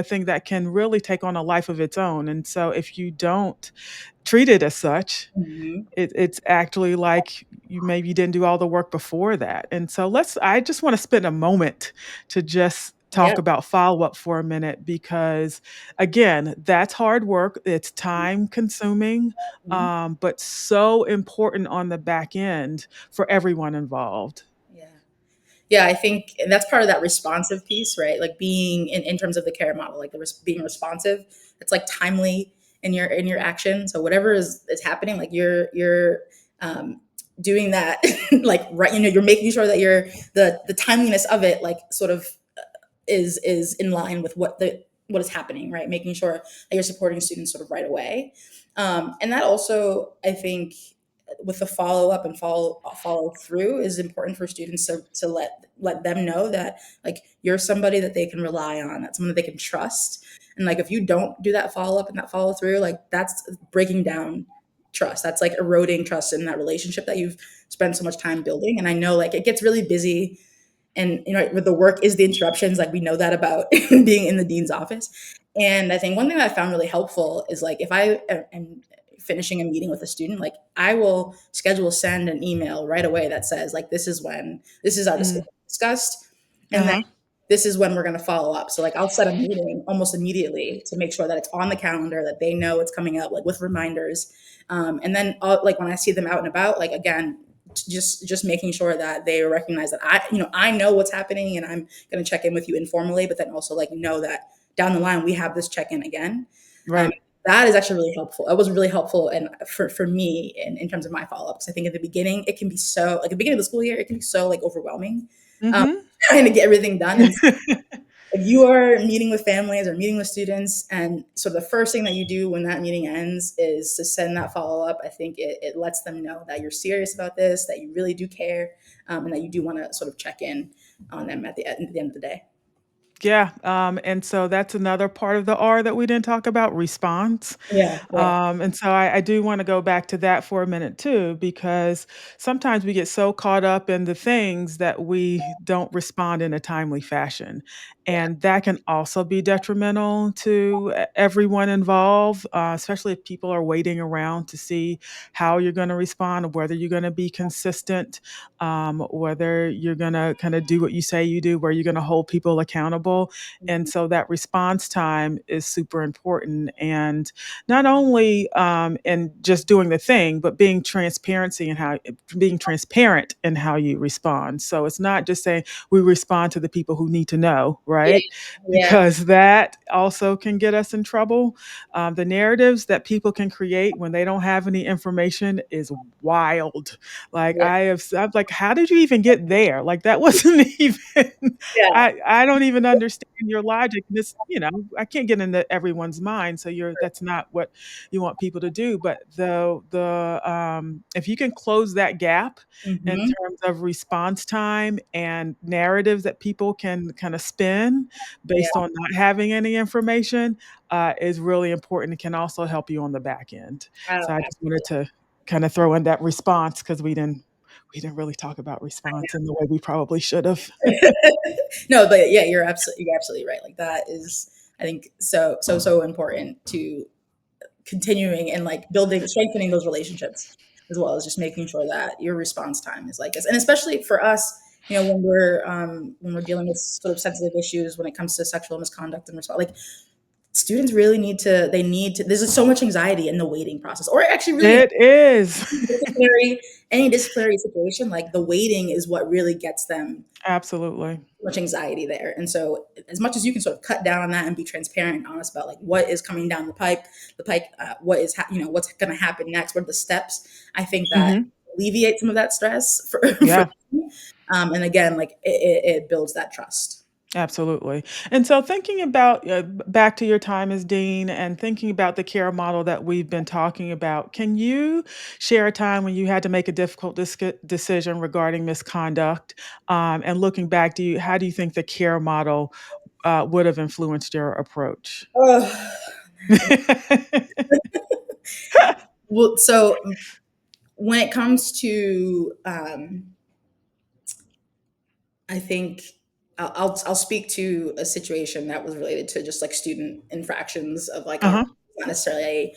thing that can really take on a life of its own. And so if you don't treat it as such, Mhm. it's actually like you maybe didn't do all the work before that. And so I just want to spend a moment to just Yeah. talk about follow-up for a minute, because again, that's hard work. It's time consuming, Mhm. but so important on the back end for everyone involved. Yeah. Yeah, I think that's part of that responsive piece, right? Like being in terms of the care model, like being responsive. It's like timely in your action. So whatever is happening, like you're doing that, like right. You're making sure that the timeliness of it, like sort of is in line with what is happening, right? Making sure that you're supporting students sort of right away, and that also, I think, with the follow up and follow through is important for students to let them know that like you're somebody that they can rely on, that's someone that they can trust. And like if you don't do that follow up and that follow through, like that's breaking down trust. That's like eroding trust in that relationship that you've spent so much time building. And I know like it gets really busy, and with the work is the interruptions, like we know that about being in the dean's office. And I think one thing that I found really helpful is like if I am finishing a meeting with a student, like I will send an email right away that says like this is our Mm. discussed, and then Uh-huh. this is when we're going to follow up. So like I'll set a meeting almost immediately to make sure that it's on the calendar, that they know it's coming up, like with reminders. And then like when I see them out and about, like again, just making sure that they recognize that I know what's happening, and I'm going to check in with you informally, but then also like know that down the line we have this check-in again. Um, Right. that is actually really helpful. It was really helpful, and for me in terms of my follow-ups. I think at the beginning it can be so, like, at the beginning of the school year, it can be so like overwhelming, um, Mm-hmm. trying to get everything done. And if you are meeting with families or meeting with students, and so the first thing that you do when that meeting ends is to send that follow up, I think it lets them know that you're serious about this, that you really do care, and that you do want to sort of check in on them at the end of the day. Yeah, and so that's another part of the R that we didn't talk about, response. Yeah, yeah, And so I do want to go back to that for a minute too, because sometimes we get so caught up in the things that we don't respond in a timely fashion. yeah. And that can also be detrimental to everyone involved, especially if people are waiting around to see how you're going to respond, whether you're going to be consistent, whether you're going to kind of do what you say you do, where you're going to hold people accountable. And so that response time is super important. And not only in just doing the thing, but being transparent in how you respond. So it's not just saying we respond to the people who need to know, Yeah, right? yeah, Because that also can get us in trouble. The narratives that people can create when they don't have any information is wild. Like yeah, I'm like, how did you even get there? Like that wasn't even. yeah. I don't even understand your logic. I can't get into everyone's mind. So that's not what you want people to do. But if you can close that gap in Hmm. terms of response time and narratives that people can kind of spin Yeah. based on not having any information, is really important. It can also help you on the back end. Oh, So I just wanted to kind of throw in that response because we didn't really talk about response in the way we probably should have. no, but yeah, you're absolutely right. Like that is, I think, so important to continuing and like building, strengthening those relationships, as well as just making sure that your response time is like this. And especially for us, when we're dealing with sort of sensitive issues when it comes to sexual misconduct and response, like students really need to, there's just so much anxiety in the waiting process, or actually really It is. disciplinary, any disciplinary situation, like the waiting is what really gets them Absolutely. much anxiety there. And so as much as you can sort of cut down on that and be transparent and honest about like what is coming down the pike, what is, what's going to happen next, what are the steps, I think that Mhm. alleviate some of that stress for Yeah. them. And again, like it builds that trust. Absolutely. And so thinking about back to your time as dean and thinking about the care model that we've been talking about, can you share a time when you had to make a difficult decision regarding misconduct? And looking back, how do you think the care model would have influenced your approach? Ugh. Well, so when it comes to, I think I'll speak to a situation that was related to just like student infractions of like Uh-huh. not necessarily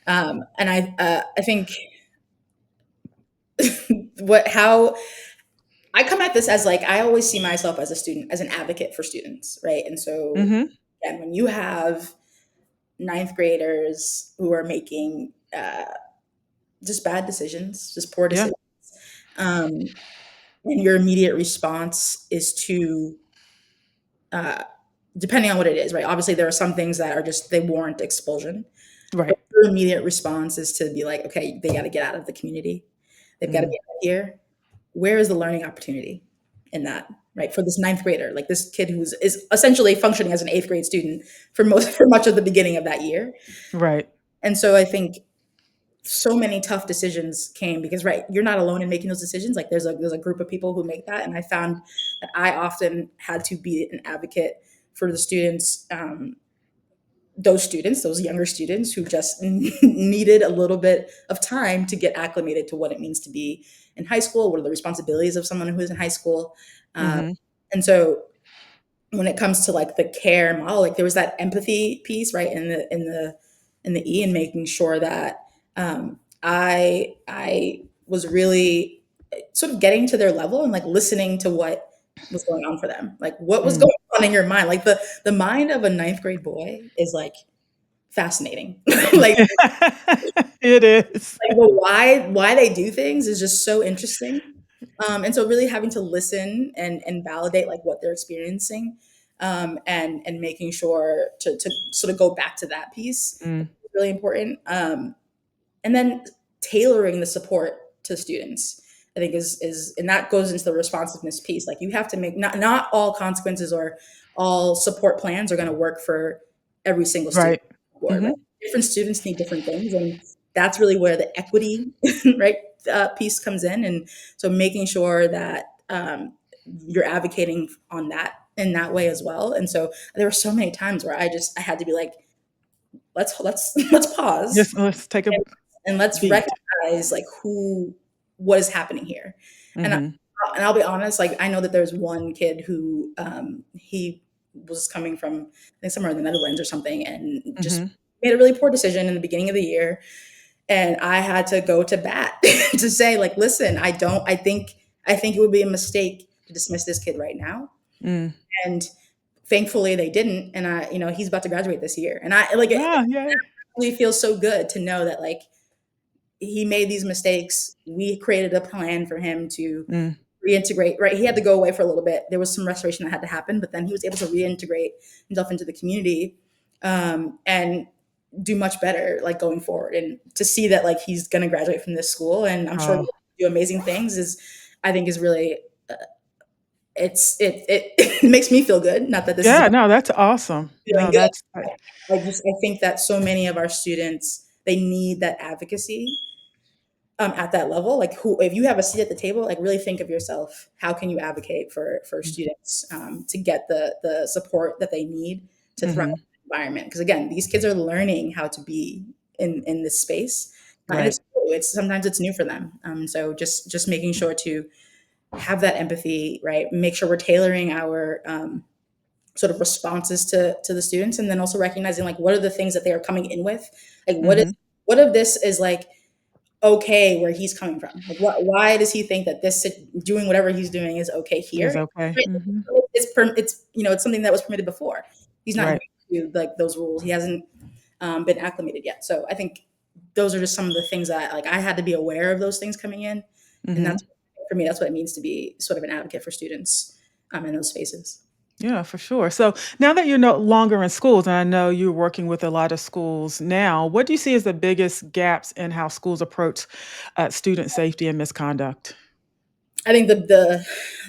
and I think what how I come at this as like I always see myself as a student, as an advocate for students, right? And so Mhm. again, when you have ninth graders who are making just bad decisions, just poor Yeah. decisions, um, and your immediate response is to uh, depending on what it is, right? Obviously, there are some things that are just they warrant expulsion. But Right. your immediate response is to be like, okay, they got to get out of the community. They've got to Mm. be out here. Where is the learning opportunity in that, right? For this ninth grader, like this kid is essentially functioning as an eighth grade student for much of the beginning of that year. Right. And so I think so many tough decisions came because right, you're not alone in making those decisions. Like there's a group of people who make that, and I found that I often had to be an advocate for the students, those younger students who just needed a little bit of time to get acclimated to what it means to be in high school. What are the responsibilities of someone who is in high school? Um, Mhm. and so when it comes to like the care model, like there was that empathy piece, right, in the E, and making sure that I was really sort of getting to their level and like listening to what was going on for them, like what was Mm. going on in your mind. Like the mind of a ninth grade boy is like fascinating. like It is. the why they do things is just so interesting. And so really having to listen and validate like what they're experiencing and making sure to sort of go back to that piece Mm. is really important. And then tailoring the support to students, I think is and that goes into the responsiveness piece. Like you have to make not all consequences or all support plans are going to work for every single student Right. on board, Hmm. right? Different students need different things, and that's really where the equity right piece comes in. And so making sure that you're advocating on that in that way as well. And so there were so many times where I had to be like, let's pause Just let's take a and let's beat. recognize like what is happening here. And Hmm. and I'll be honest, like I know that there's one kid who he was coming from I think somewhere in the Netherlands or something, and just Hmm. made a really poor decision in the beginning of the year. And I had to go to bat to say like, listen, I think it would be a mistake to dismiss this kid right now. Mm. And thankfully they didn't. And he's about to graduate this year. And I like it Ah, yeah. really feels so good to know that like he made these mistakes. We created a plan for him to Mm. reintegrate, right? He had to go away for a little bit. There was some restoration that had to happen, but then he was able to reintegrate himself into the community, and do much better like going forward. And to see that like he's going to graduate from this school and I'm sure Oh, he'll do amazing things I think is really, uh, it makes me feel good. Not that this is yeah. about No, that's awesome. feeling No, good. that's I think that so many of our students, they need that advocacy at that level. Like who, if you have a seat at the table, like really think of yourself. How can you advocate for students to get the support that they need to thrive hmm in the environment? Because again, these kids are learning how to be in this space, and right. it's sometimes it's new for them. So just making sure to have that empathy, right? Make sure we're tailoring our sort of responses to the students, and then also recognizing like what are the things that they are coming in with, like Hmm. what of this is like okay where he's coming from, like why does he think that this doing whatever he's doing is okay Is here, okay. right? Hmm. It's it's something that was permitted before. He's not Right. used to like those rules. He hasn't been acclimated yet. So I think those are just some of the things that like I had to be aware of those things coming in, and Hmm. that's for me that's what it means to be sort of an advocate for students in those spaces. Yeah, for sure. So now that you're no longer in schools, and I know you're working with a lot of schools now, what do you see as the biggest gaps in how schools approach student safety and misconduct? I think the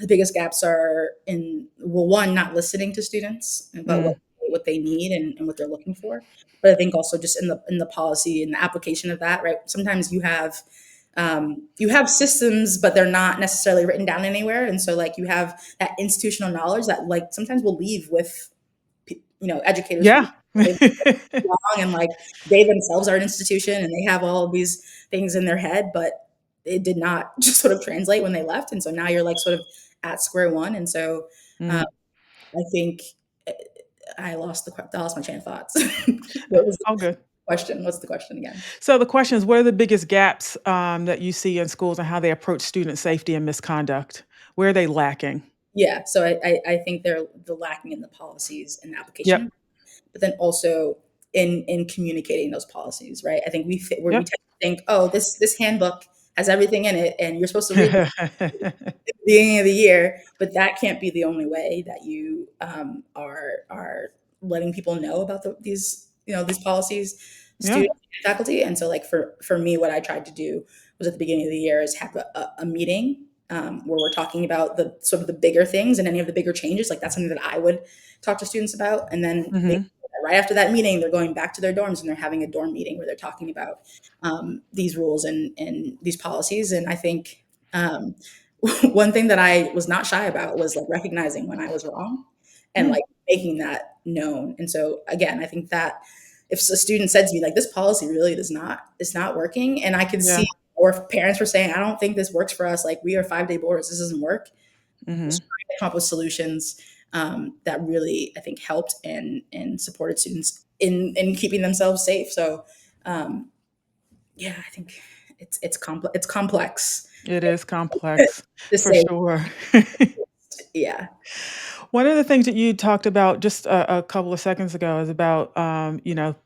biggest gaps are in, well, one, not listening to students about Mm. what they need and what they're looking for. But I think also just in the policy and the application of that, right? Sometimes you have systems, but they're not necessarily written down anywhere, and so like you have that institutional knowledge that like sometimes will leave with educators who Yeah. they belong, and like they themselves are an institution and they have all of these things in their head, but it did not just sort of translate when they left. And so now you're like sort of at square one. And so Mm. I think uh, I lost my train of thoughts. What was the All good. question? What's the question again? So the question is, what are the biggest gaps that you see in schools and how they approach student safety and misconduct? Where are they lacking? Yeah, so I think they're lacking in the policies and application, Yep. but then also in communicating those policies, right? I think we Yep. tend to think, oh, this handbook has everything in it, and you're supposed to read at the beginning of the year, but that can't be the only way that you are letting people know about these these policies, Yeah. students and faculty. And so like for me, what I tried to do was at the beginning of the year is have a meeting where we're talking about the sort of the bigger things and any of the bigger changes. Like that's something that I would talk to students about, and then Hmm. right after that meeting, they're going back to their dorms and they're having a dorm meeting where they're talking about these rules and these policies. And I think one thing that I was not shy about was like recognizing when I was wrong and Mm. like making that known. And so again, I think that if a student said to me like this policy really does not is not working, and I could Yeah. see, or if parents were saying I don't think this works for us, like we are 5-day boards, this doesn't work, Hmm. just trying to come up with solutions that really I think helped and supported students in keeping themselves safe. So um, yeah, I think it's complex It is complex to for say. sure. Yeah. One of the things that you talked about just a couple of seconds ago is about,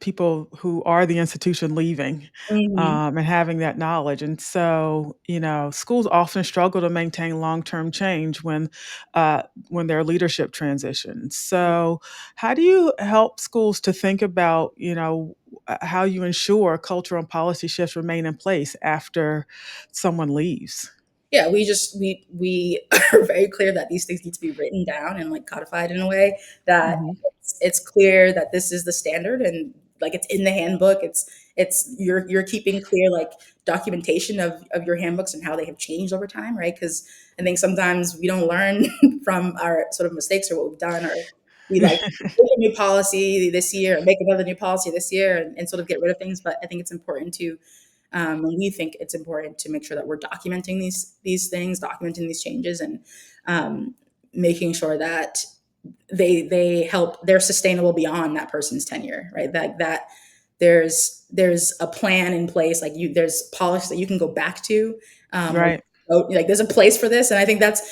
people who are the institution leaving, Mhm. and having that knowledge. And so, schools often struggle to maintain long-term change when their leadership transitions. So, how do you help schools to think about, how you ensure cultural and policy shifts remain in place after someone leaves? Yeah, we are very clear that these things need to be written down and like codified in a way that Mhm. it's clear that this is the standard and like it's in the handbook. It's you're keeping clear like documentation of your handbooks and how they have changed over time, right? Because I think sometimes we don't learn from our sort of mistakes or what we've done, or we like make a new policy this year, or make another new policy this year, and sort of get rid of things. But I think it's important to and we think it's important to make sure that we're documenting these things, documenting these changes, and um, making sure that they're sustainable beyond that person's tenure, right? That there's a plan in place, like there's policy that you can go back to, or Right. like there's a place for this, and I think that's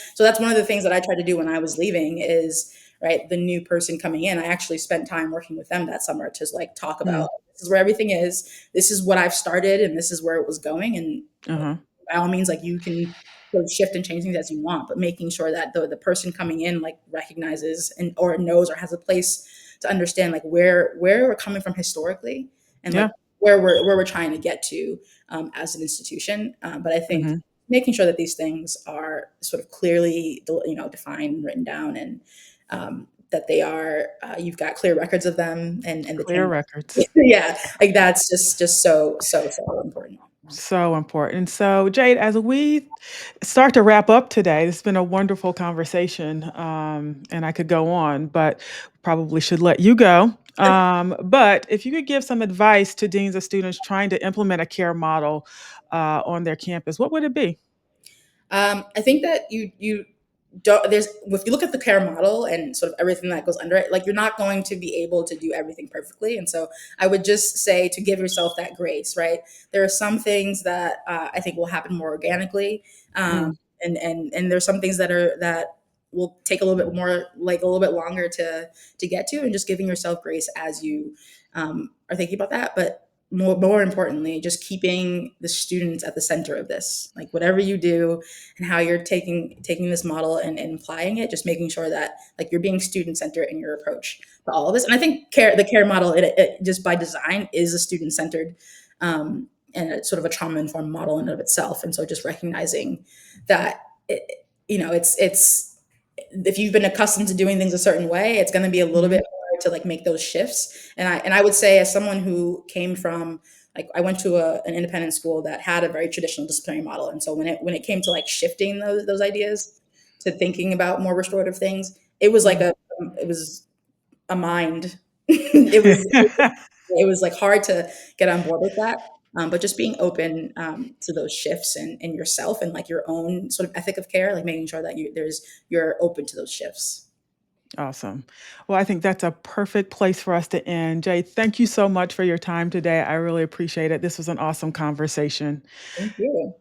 one of the things that I tried to do when I was leaving is right the new person coming in. I actually spent time working with them that summer to like talk Mm. about this is where everything is, this is what I've started, and this is where it was going, and Uh-huh. by all means, like you can sort of shift and change things as you want, but making sure that the person coming in like recognizes and or knows or has a place to understand like where we're coming from historically and like Yeah. where we're trying to get to as an institution. But I think Mhm. making sure that these things are sort of clearly defined, written down, and that they are you've got clear records of them and the Clear change. records. Yeah, like that's just so important. So important. So, Jade, as we start to wrap up today, it's been a wonderful conversation, and I could go on, but probably should let you go. But if you could give some advice to deans of students trying to implement a care model on their campus, what would it be? I think that you don't there's if you look at the care model and sort of everything that goes under it, like you're not going to be able to do everything perfectly. And so I would just say to give yourself that grace, right? There are some things that I think will happen more organically. Mm, And there's some things that will take a little bit more, like a little bit longer to get to, and just giving yourself grace as you are thinking about that. But more importantly, just keeping the students at the center of this. Like whatever you do and how you're taking this model and applying it, just making sure that like you're being student centered in your approach to all of this. And I think the care model, it just by design is a student centered and a sort of a trauma informed model in and of itself. And so just recognizing that it's if you've been accustomed to doing things a certain way, it's going to be a little mhm, bit hard to like make those shifts. And I would say as someone who came from like I went to an independent school that had a very traditional disciplinary model, and so when it came to like shifting those ideas to thinking about more restorative things, it was like mm. it was a mind. It was like hard to get on board with that. But just being open to those shifts and yourself and like your own sort of ethic of care, like making sure that you're open to those shifts. Awesome. Well, I think that's a perfect place for us to end. Jade, thank you so much for your time today. I really appreciate it. This was an awesome conversation. Thank you.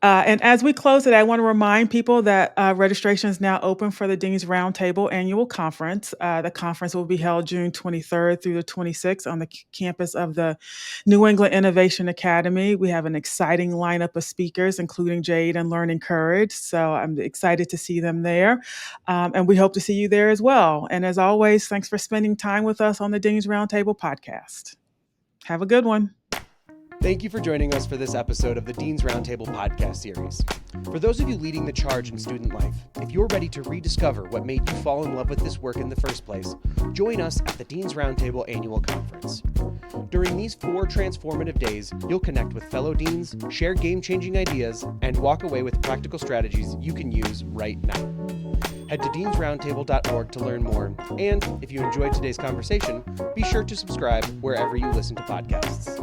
And as we close it, I want to remind people that registration is now open for the Dean's Roundtable Annual Conference. The conference will be held June 23rd through the 26th on the campus of the New England Innovation Academy. We have an exciting lineup of speakers, including Jade and Learning Courage. So I'm excited to see them there. And we hope to see you there as well. And as always, thanks for spending time with us on the Dean's Roundtable podcast. Have a good one. Thank you for joining us for this episode of the Dean's Roundtable podcast series. For those of you leading the charge in student life, if you're ready to rediscover what made you fall in love with this work in the first place, join us at the Dean's Roundtable Annual Conference. During these 4 transformative days, you'll connect with fellow deans, share game-changing ideas, and walk away with practical strategies you can use right now. Head to deansroundtable.org to learn more, and if you enjoyed today's conversation, be sure to subscribe wherever you listen to podcasts.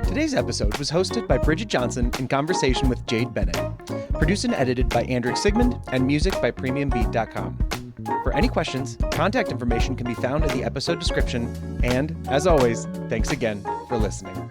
Today's episode was hosted by Bridget Johnson in conversation with Jade Bennett, produced and edited by Andrew Sigmund, and music by PremiumBeat.com. For any questions, contact information can be found in the episode description, and, as always, thanks again for listening.